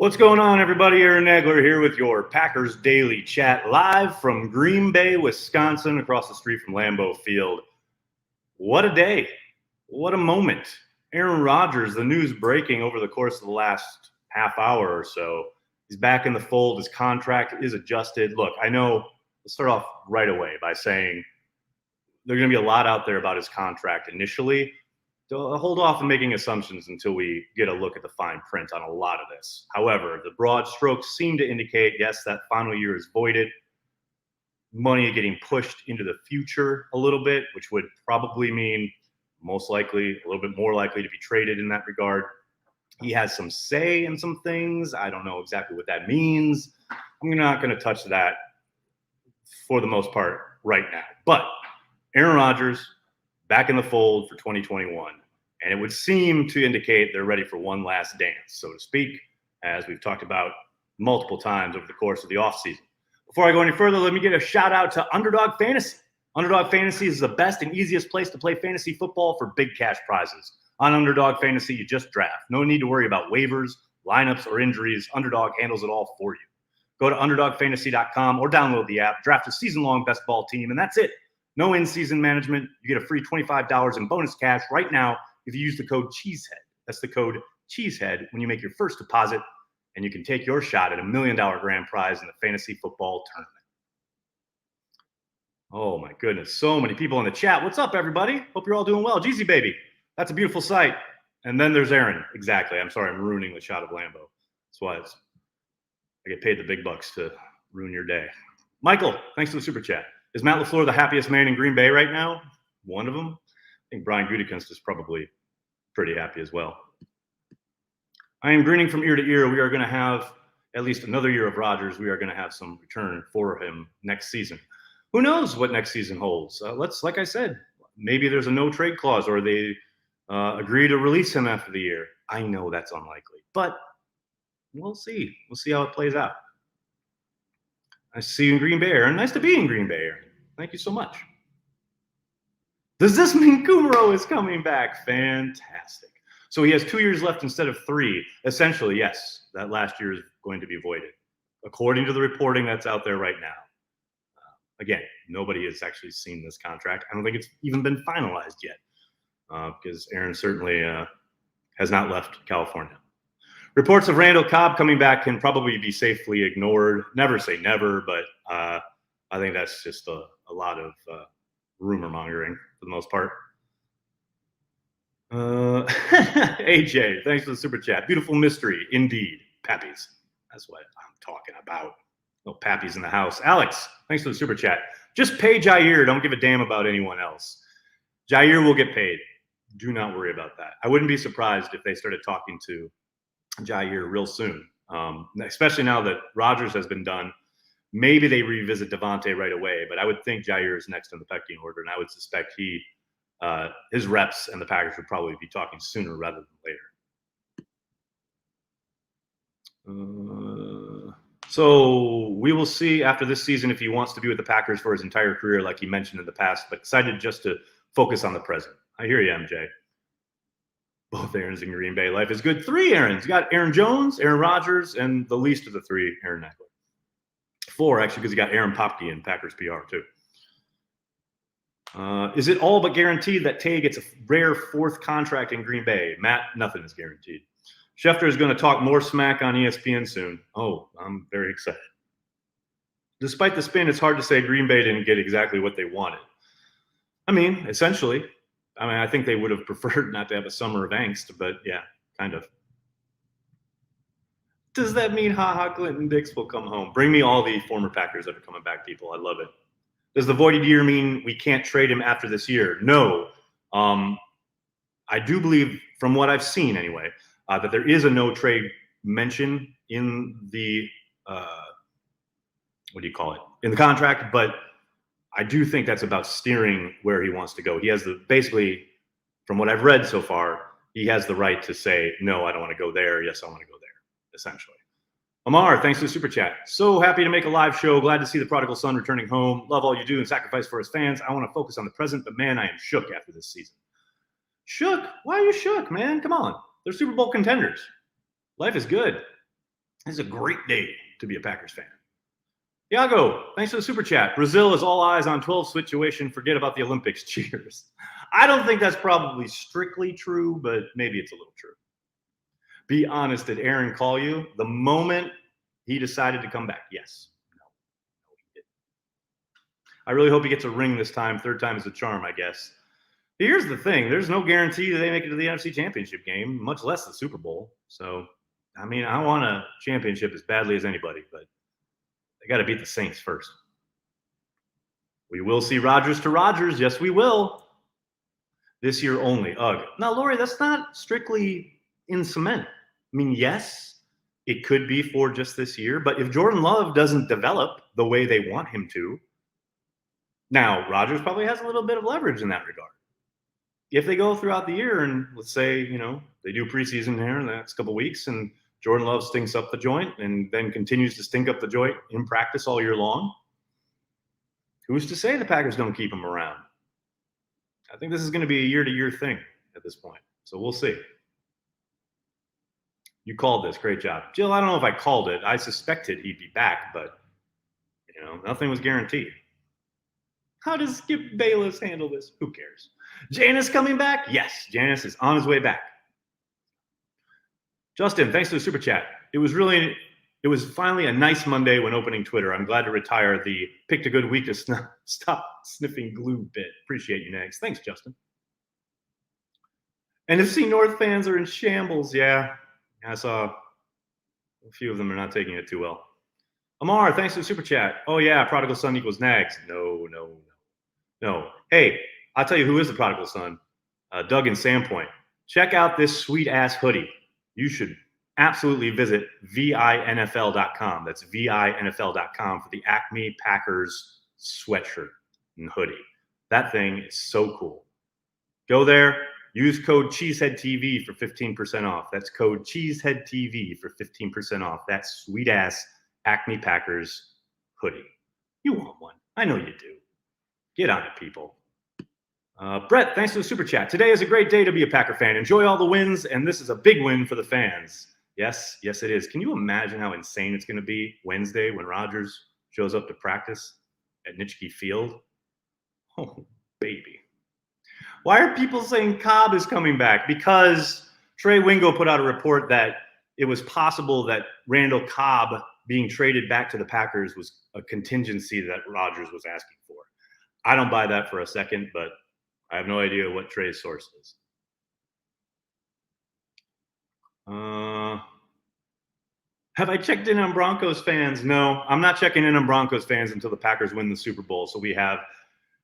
What's going on, everybody? Aaron Nagler here with your Packers Daily Chat live from Green Bay, Wisconsin, across the street from Lambeau Field. What a day. What a moment. Aaron Rodgers, the news breaking over the course of the last half hour or so. He's back in the fold. His contract is adjusted. Look, I know, let's start off right away by saying there's going to be a lot out there about his contract initially. Hold off on making assumptions until we get a look at the fine print on a lot of this. However, the broad strokes seem to indicate, yes, that final year is voided. Money getting pushed into the future a little bit, which would probably mean most likely, a little bit more likely to be traded in that regard. He has some say in some things. I don't know exactly what that means. I'm not going to touch that for the most part right now. But Aaron Rodgers back in the fold for 2021. And it would seem to indicate they're ready for one last dance, so to speak, as we've talked about multiple times over the course of the offseason. Before I go any further, let me give a shout out to Underdog Fantasy. Underdog Fantasy is the best and easiest place to play fantasy football for big cash prizes. On Underdog Fantasy, you just draft. No need to worry about waivers, lineups, or injuries. Underdog handles it all for you. Go to UnderdogFantasy.com or download the app, draft a season-long best ball team, and that's it. No in-season management. You get a free $25 in bonus cash right now if you use the code Cheesehead. That's the code Cheesehead when you make your first deposit, and you can take your shot at $1 million grand prize in the fantasy football tournament. Oh my goodness, so many people in the chat. What's up, everybody? Hope you're all doing well. Jeezy baby, that's a beautiful sight. And then there's Aaron. Exactly. I'm sorry, I'm ruining the shot of Lambeau. That's why I get paid the big bucks to ruin your day. Michael, thanks for the super chat. Is Matt LaFleur the happiest man in Green Bay right now? One of them. I think Brian Gutekunst is probably pretty happy as well. I am grinning from ear to ear. We are going to have at least another year of Rodgers. We are going to have some return for him next season. Who knows what next season holds? Like I said, maybe there's a no trade clause or they agree to release him after the year. I know that's unlikely, but we'll see. We'll see how it plays out. Nice to see you in Green Bay, Aaron. Nice to be in Green Bay, Aaron. Thank you so much. Does this mean Kumaro is coming back? Fantastic. So he has 2 years left instead of 3. Essentially, yes, that last year is going to be voided, according to the reporting that's out there right now. Again, nobody has actually seen this contract. I don't think it's even been finalized yet because Aaron certainly has not left California. Reports of Randall Cobb coming back can probably be safely ignored. Never say never, but I think that's just a lot of rumor mongering for the most part. AJ, thanks for the super chat. Beautiful mystery, indeed. Pappies. That's what I'm talking about. No Pappies in the house. Alex, thanks for the super chat. Just pay Jair. Don't give a damn about anyone else. Jair will get paid. Do not worry about that. I wouldn't be surprised if they started talking to Jair real soon, especially now that Rodgers has been done. Maybe they revisit Devontae right away, but I would think Jair is next in the pecking order, and I would suspect his reps and the Packers would probably be talking sooner rather than later. So we will see after this season if he wants to be with the Packers for his entire career, like he mentioned in the past, but decided just to focus on the present. I hear you, MJ. Both Aarons in Green Bay. Life is good. 3 Aarons. You got Aaron Jones, Aaron Rodgers, and the least of the 3, Aaron Nagler. 4, actually, because you got Aaron Popke in Packers PR, too. Is it all but guaranteed that Tay gets a rare 4th contract in Green Bay? Matt, nothing is guaranteed. Schefter is going to talk more smack on ESPN soon. Oh, I'm very excited. Despite the spin, it's hard to say Green Bay didn't get exactly what they wanted. I mean, essentially. I think they would have preferred not to have a summer of angst, but yeah, kind of. Does that mean Clinton Dix will come home? Bring me all the former Packers that are coming back, people. I love it. Does the voided year mean we can't trade him after this year? No. I do believe, from what I've seen anyway, that there is a no trade mention in the in the contract, but I do think that's about steering where he wants to go. He has basically, from what I've read so far, he has the right to say, no, I don't want to go there. Yes, I want to go there, essentially. Amar, thanks for the super chat. So happy to make a live show. Glad to see the prodigal son returning home. Love all you do and sacrifice for his fans. I want to focus on the present, but man, I am shook after this season. Shook? Why are you shook, man? Come on. They're Super Bowl contenders. Life is good. This is a great day to be a Packers fan. Iago, thanks for the super chat. Brazil is all eyes on 12 situation. Forget about the Olympics. Cheers. I don't think that's probably strictly true, but maybe it's a little true. Be honest, did Aaron call you the moment he decided to come back? Yes. No, he didn't. I really hope he gets a ring this time. Third time is a charm, I guess. But here's the thing. There's no guarantee that they make it to the NFC Championship game, much less the Super Bowl. So, I mean, I want a championship as badly as anybody, but they got to beat the Saints first. We will see Rodgers to Rodgers. Yes, we will. This year only. Ugh. Now, Lori, that's not strictly in cement. I mean, yes, it could be for just this year, but if Jordan Love doesn't develop the way they want him to, now Rodgers probably has a little bit of leverage in that regard. If they go throughout the year and let's say, they do preseason here in the next couple of weeks and Jordan Love stinks up the joint and then continues to stink up the joint in practice all year long, who's to say the Packers don't keep him around? I think this is going to be a year-to-year thing at this point. So we'll see. You called this. Great job. Jill, I don't know if I called it. I suspected he'd be back, but, nothing was guaranteed. How does Skip Bayless handle this? Who cares? Janice coming back? Yes, Janice is on his way back. Justin, thanks for the super chat. It was finally a nice Monday when opening Twitter. I'm glad to retire the picked a good week to stop sniffing glue bit. Appreciate you, Nags. Thanks, Justin. NFC North fans are in shambles. Yeah, I saw a few of them are not taking it too well. Amar, thanks for the super chat. Oh, yeah, prodigal son equals Nags. No. Hey, I'll tell you who is the prodigal son. Doug in Sandpoint. Check out this sweet-ass hoodie. You should absolutely visit vinfl.com. That's vinfl.com for the Acme Packers sweatshirt and hoodie. That thing is so cool. Go there. Use code CheeseheadTV for 15% off. That's code CheeseheadTV for 15% off. That sweet-ass Acme Packers hoodie. You want one. I know you do. Get on it, people. Brett, thanks for the super chat. Today is a great day to be a Packer fan. Enjoy all the wins, and this is a big win for the fans. Yes, it is. Can you imagine how insane it's going to be Wednesday when Rodgers shows up to practice at Nitschke Field? Oh, baby. Why are people saying Cobb is coming back? Because Trey Wingo put out a report that it was possible that Randall Cobb being traded back to the Packers was a contingency that Rodgers was asking for. I don't buy that for a second, but I have no idea what Trey's source is. Have I checked in on Broncos fans? No, I'm not checking in on Broncos fans until the Packers win the Super Bowl. So we have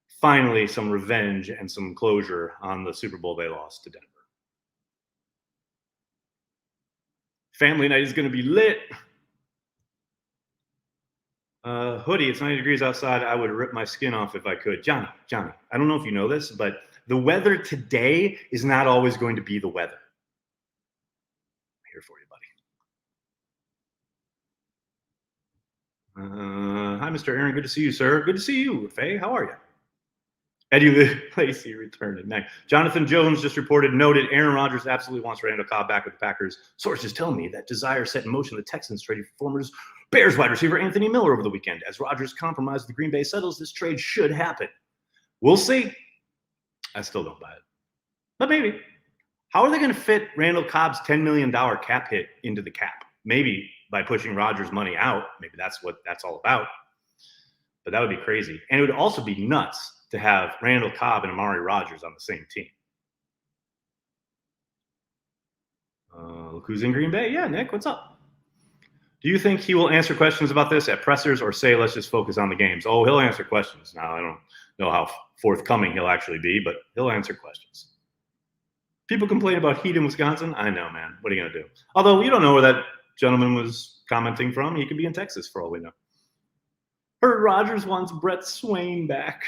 finally some revenge and some closure on the Super Bowl they lost to Denver. Family night is going to be lit. Hoodie, it's 90 degrees outside. I would rip my skin off if I could. Johnny, I don't know if you know this, but the weather today is not always going to be the weather. I'm here for you, buddy. Hi, Mr. Aaron. Good to see you, sir. Good to see you, Faye. How are you? Eddie Lacy returned at night. Jonathan Jones just noted Aaron Rodgers absolutely wants Randall Cobb back with the Packers. Sources tell me that desire set in motion the Texans traded former Bears wide receiver Anthony Miller over the weekend. As Rodgers' compromise with Green Bay settles, this trade should happen. We'll see. I still don't buy it. But maybe. How are they going to fit Randall Cobb's $10 million cap hit into the cap? Maybe by pushing Rodgers' money out. Maybe that's what that's all about. But that would be crazy. And it would also be nuts to have Randall Cobb and Amari Rodgers on the same team. Look who's in Green Bay. Yeah, Nick, what's up? Do you think he will answer questions about this at pressers or say, let's just focus on the games? Oh, he'll answer questions. Now, I don't know how forthcoming he'll actually be, but he'll answer questions. People complain about heat in Wisconsin. I know, man. What are you going to do? Although you don't know where that gentleman was commenting from. He could be in Texas for all we know. Heard Rodgers wants Brett Swain back.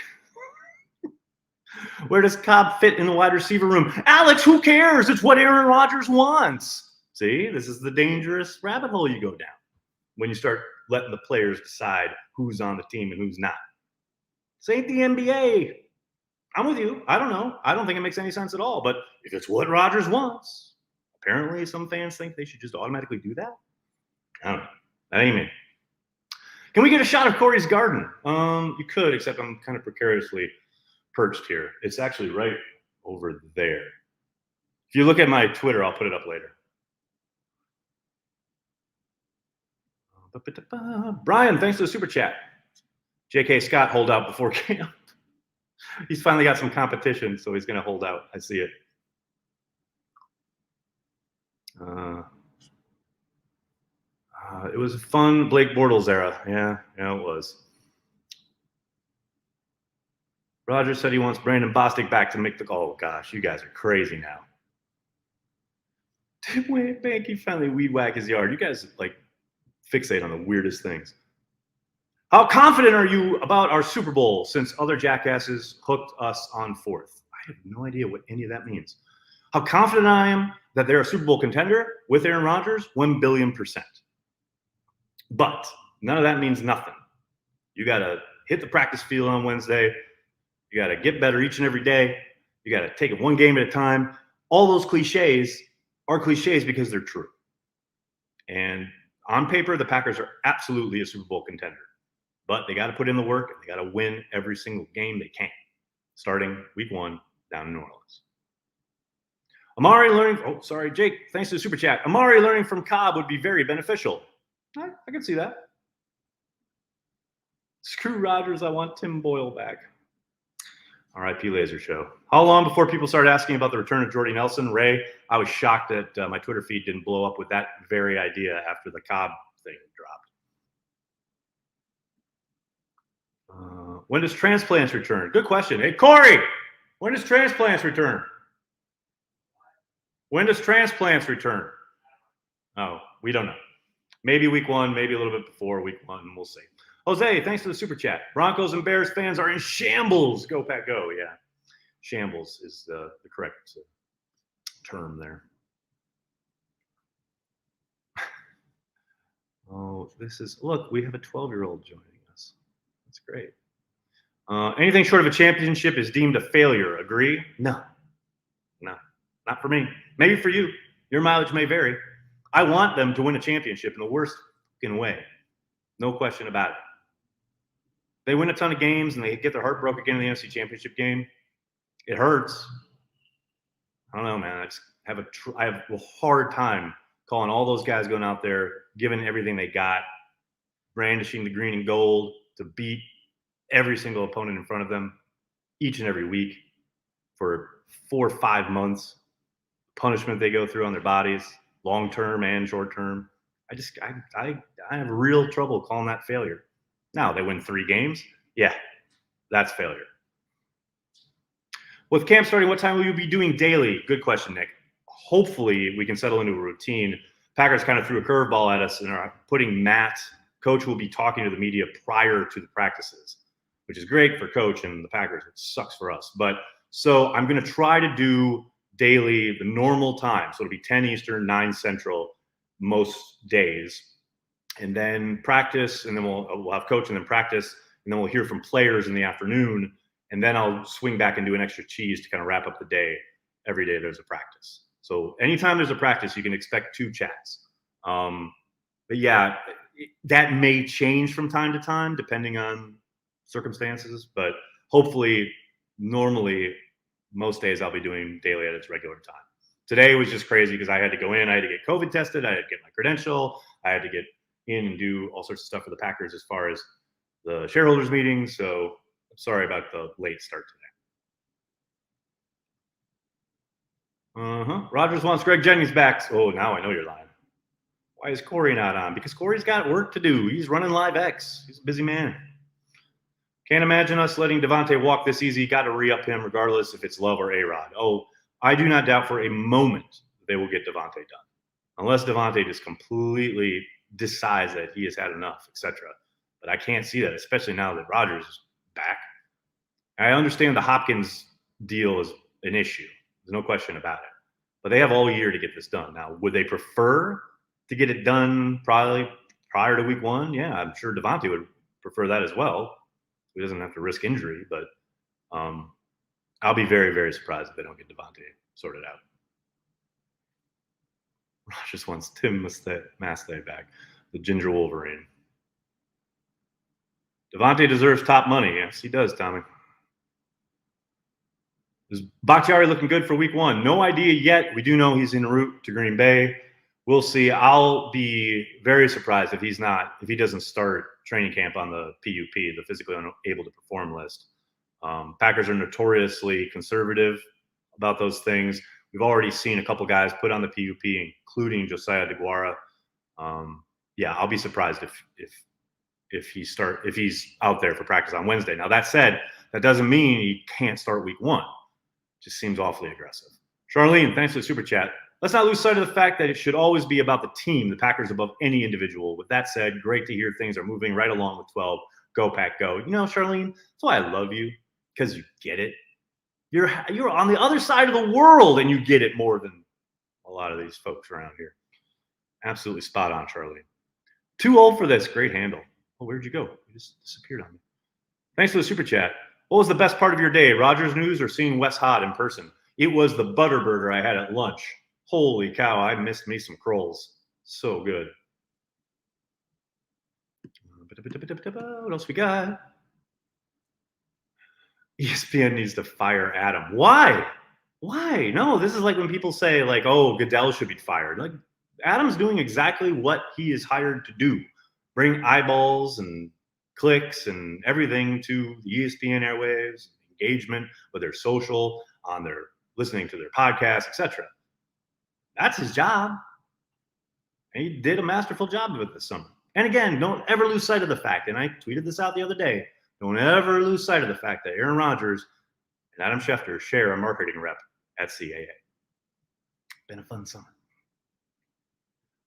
Where does Cobb fit in the wide receiver room? Alex, who cares? It's what Aaron Rodgers wants. See, this is the dangerous rabbit hole you go down when you start letting the players decide who's on the team and who's not. This ain't the NBA. I'm with you. I don't know. I don't think it makes any sense at all. But if it's what Rodgers wants, apparently some fans think they should just automatically do that. I don't know. That ain't me. Can we get a shot of Corey's garden? You could, except I'm kind of precariously perched here. It's actually right over there. If you look at my Twitter, I'll put it up later. Brian, thanks for the super chat. J.K. Scott, hold out before camp. He's finally got some competition, so he's going to hold out. I see it. It was a fun Blake Bortles era. Yeah, it was. Rodgers said he wants Brandon Bostic back to make the. Oh gosh, you guys are crazy now. Wait, Banky finally weed whack his yard. You guys like fixate on the weirdest things. How confident are you about our Super Bowl since other jackasses hooked us on fourth? I have no idea what any of that means. How confident I am that they're a Super Bowl contender with Aaron Rodgers? 1,000,000,000%. But none of that means nothing. You got to hit the practice field on Wednesday. You got to get better each and every day. You got to take it one game at a time. All those cliches are cliches because they're true. And on paper, the Packers are absolutely a Super Bowl contender. But they got to put in the work, and they got to win every single game they can, starting week 1 down in New Orleans. Amari learning, Jake, thanks to the super chat. Amari learning from Cobb would be very beneficial. I can see that. Screw Rodgers, I want Tim Boyle back. R.I.P. Laser Show. How long before people started asking about the return of Jordy Nelson? Ray, I was shocked that my Twitter feed didn't blow up with that very idea after the Cobb thing dropped. When does transplants return? Good question. Hey, Corey, when does transplants return? When does transplants return? Oh, we don't know. Maybe week 1, maybe a little bit before week 1. We'll see. Jose, thanks for the super chat. Broncos and Bears fans are in shambles. Go, Pack, go. Yeah. Shambles is the correct term there. Look, we have a 12-year-old joining us. That's great. Anything short of a championship is deemed a failure. Agree? No, not for me. Maybe for you. Your mileage may vary. I want them to win a championship in the worst way. No question about it. They win a ton of games and they get their heart broke again in the NFC Championship game. It hurts. I don't know, man. I have a hard time calling all those guys going out there, giving everything they got, brandishing the green and gold to beat every single opponent in front of them each and every week for 4 or 5 months. Punishment they go through on their bodies, long-term and short-term. I have real trouble calling that failure. Now, they win 3 games. Yeah, that's failure. With camp starting, what time will you be doing daily? Good question, Nick. Hopefully, we can settle into a routine. Packers kind of threw a curveball at us and are putting Matt. Coach will be talking to the media prior to the practices, which is great for Coach and the Packers. It sucks for us. So I'm going to try to do daily the normal time. So it'll be 10 Eastern, 9 Central most days. And then practice, and then we'll have Coach and then practice, and then we'll hear from players in the afternoon. And then I'll swing back and do an extra cheese to kind of wrap up the day. Every day there's a practice. So anytime there's a practice, you can expect 2 chats. But yeah, that may change from time to time depending on circumstances. But hopefully, normally, most days I'll be doing daily at its regular time. Today was just crazy because I had to go in. I had to get COVID tested. I had to get my credential. I had to get in and do all sorts of stuff for the Packers as far as the shareholders meeting. So I'm sorry about the late start today. Rodgers wants Greg Jennings back. Oh, now I know you're lying. Why is Corey not on? Because Corey's got work to do. He's running Live X. He's a busy man. Can't imagine us letting Devontae walk this easy. Got to re-up him regardless if it's Love or A-Rod. Oh, I do not doubt for a moment they will get Devontae done. Unless Devontae just completely decides that he has had enough, etc. But I can't see that, especially now that Rodgers is back. I understand the Hopkins deal is an issue. There's no question about it. But they have all year to get this done. Now, would they prefer to get it done probably prior to week 1? Yeah, I'm sure Devontae would prefer that as well. He doesn't have to risk injury, but I'll be very, very surprised if they don't get Devontae sorted out. Rodgers wants Tim Mastay back. the Ginger Wolverine. Devontae deserves top money. Yes, he does, Tommy. Is Bakhtiari looking good for week 1? No idea yet. We do know he's en route to Green Bay. We'll see. I'll be very surprised if he doesn't start training camp on the PUP, the physically unable to perform list. Packers are notoriously conservative about those things. We've already seen a couple guys put on the PUP, including Josiah DeGuara. I'll be surprised if he's out there for practice on Wednesday. Now, that said, that doesn't mean he can't start week 1. Just seems awfully aggressive. Charlene, thanks for the super chat. Let's not lose sight of the fact that it should always be about the team, the Packers above any individual. With that said, great to hear things are moving right along with 12. Go, Pack, go. You know, Charlene, that's why I love you, because you get it. You're on the other side of the world, and you get it more than a lot of these folks around here. Absolutely spot on, Charlene. Too old for this. Great handle. Oh, where'd you go? You just disappeared on me. Thanks for the super chat. What was the best part of your day, Rodgers news or seeing Wes Hod in person? It was the butter burger I had at lunch. Holy cow, I missed me some Krolls. So good. What else we got? ESPN needs to fire Adam. Why? No, this is like when people say, like, oh, Goodell should be fired. Like, Adam's doing exactly what he is hired to do. Bring eyeballs and clicks and everything to the ESPN airwaves, engagement with their social, on their listening to their podcasts, etc. That's his job. And he did a masterful job of it this summer. And again, don't ever lose sight of the fact, and I tweeted this out the other day, don't ever lose sight of the fact that Aaron Rodgers and Adam Schefter share a marketing rep at CAA. Been a fun summer.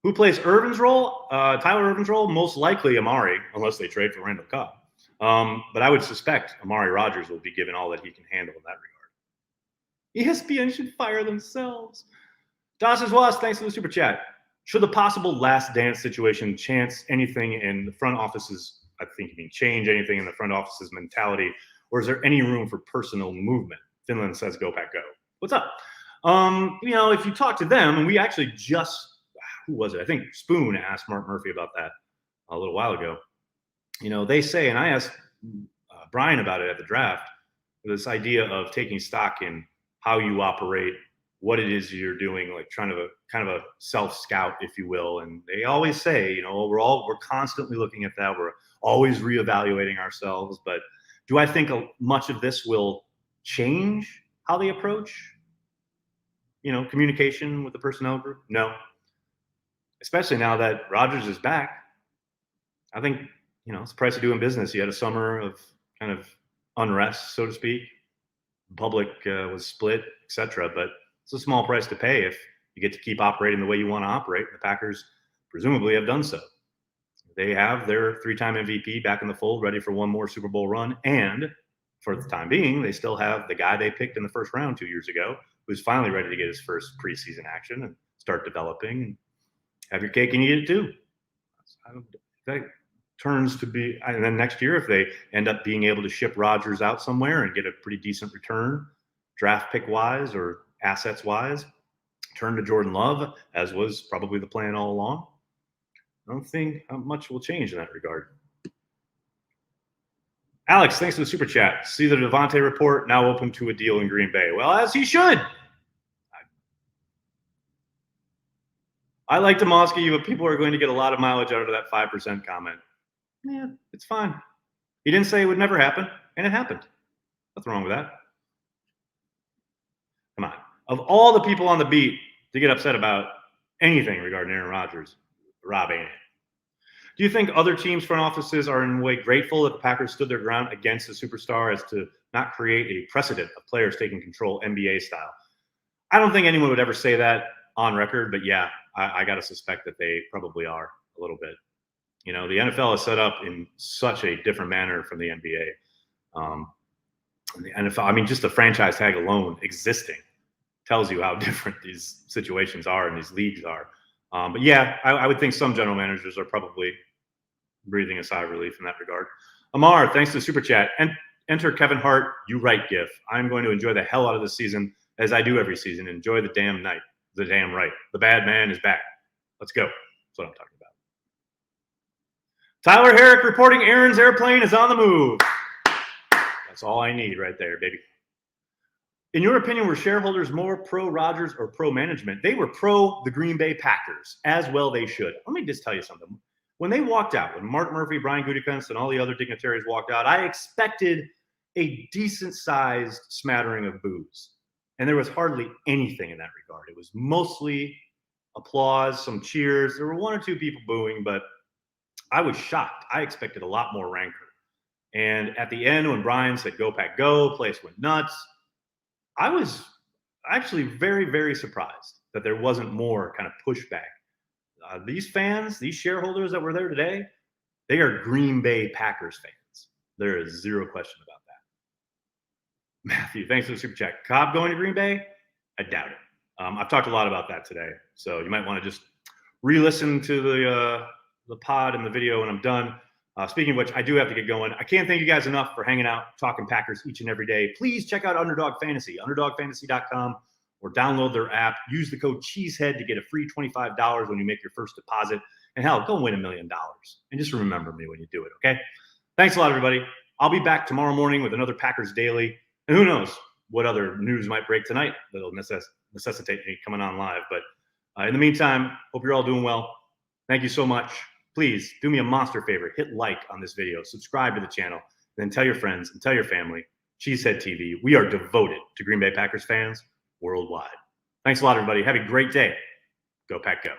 Who plays Irvin's role? Tyler Irvin's role? Most likely Amari, unless they trade for Randall Cobb. But I would suspect Amari Rodgers will be given all that he can handle in that regard. ESPN should fire themselves. Dawson's Wasp, thanks for the super chat. Should the possible last dance situation change anything in the front office's, I think you mean change anything in the front office's mentality, or is there any room for personal movement? Finland says go Pack go. What's up? If you talk to them, and we actually just, who was it? I think Spoon asked Mark Murphy about that a little while ago. They say, and I asked Brian about it at the draft, this idea of taking stock in how you operate, what it is you're doing, like trying to kind of a self-scout, if you will. And they always say, we're constantly looking at that. We're always reevaluating ourselves. But do I think much of this will change how they approach, communication with the personnel group? No. Especially now that Rodgers is back. I think, it's the price of doing business. You had a summer of kind of unrest, so to speak. The public was split, etc. But it's a small price to pay if you get to keep operating the way you want to operate. The Packers presumably have done so. They have their 3-time MVP back in the fold, ready for one more Super Bowl run. And for the time being, they still have the guy they picked in the first round 2 years ago, who's finally ready to get his first preseason action and start developing. And have your cake and eat it too. That turns to be, and then next year, if they end up being able to ship Rodgers out somewhere and get a pretty decent return, draft pick wise or assets wise, turn to Jordan Love, as was probably the plan all along. I don't think much will change in that regard. Alex, thanks for the super chat. See the Devontae report, now open to a deal in Green Bay. Well, as he should. I like Demoski, but people are going to get a lot of mileage out of that 5% comment. Yeah, it's fine. He didn't say it would never happen, and it happened. Nothing wrong with that. Come on. Of all the people on the beat to get upset about anything regarding Aaron Rodgers, Rob ain't it. Do you think other teams' front offices are in a way grateful that the Packers stood their ground against the superstar as to not create a precedent of players taking control NBA style? I don't think anyone would ever say that on record, but yeah, I got to suspect that they probably are a little bit. The NFL is set up in such a different manner from the NBA. The NFL, just the franchise tag alone existing tells you how different these situations are and these leagues are. But yeah, I would think some general managers are probably breathing a sigh of relief in that regard. Amar, thanks to the super chat. And enter Kevin Hart, you right, GIF. I'm going to enjoy the hell out of this season, as I do every season. Enjoy the damn night. The damn right. The bad man is back. Let's go. That's what I'm talking about. Tyler Herrick reporting Aaron's airplane is on the move. That's all I need right there, baby. In your opinion, were shareholders more pro Rodgers or pro management? They were pro the Green Bay Packers, as well they should. Let me just tell you something. When they walked out, when Mark Murphy, Brian Gutekunst, and all the other dignitaries walked out, I expected a decent-sized smattering of boos. And there was hardly anything in that regard. It was mostly applause, some cheers. There were one or two people booing, but I was shocked. I expected a lot more rancor. And at the end, when Brian said, "Go Pack, go," place went nuts. I was actually very, very surprised that there wasn't more kind of pushback. These fans, these shareholders that were there today, they are Green Bay Packers fans. There is zero question about that. Matthew, thanks for the super chat. Cobb going to Green Bay? I doubt it. I've talked a lot about that today, so you might want to just re-listen to the pod and the video when I'm done. Speaking of which, I do have to get going. I can't thank you guys enough for hanging out, talking Packers each and every day. Please check out Underdog Fantasy, underdogfantasy.com, or download their app. Use the code Cheesehead to get a free $25 when you make your first deposit. And hell, go win $1 million. And just remember me when you do it, okay? Thanks a lot, everybody. I'll be back tomorrow morning with another Packers Daily. And who knows what other news might break tonight that'll necessitate me coming on live. But in the meantime, hope you're all doing well. Thank you so much. Please do me a monster favor. Hit like on this video. Subscribe to the channel. Then tell your friends and tell your family. Cheesehead TV. We are devoted to Green Bay Packers fans worldwide. Thanks a lot, everybody. Have a great day. Go Pack, go.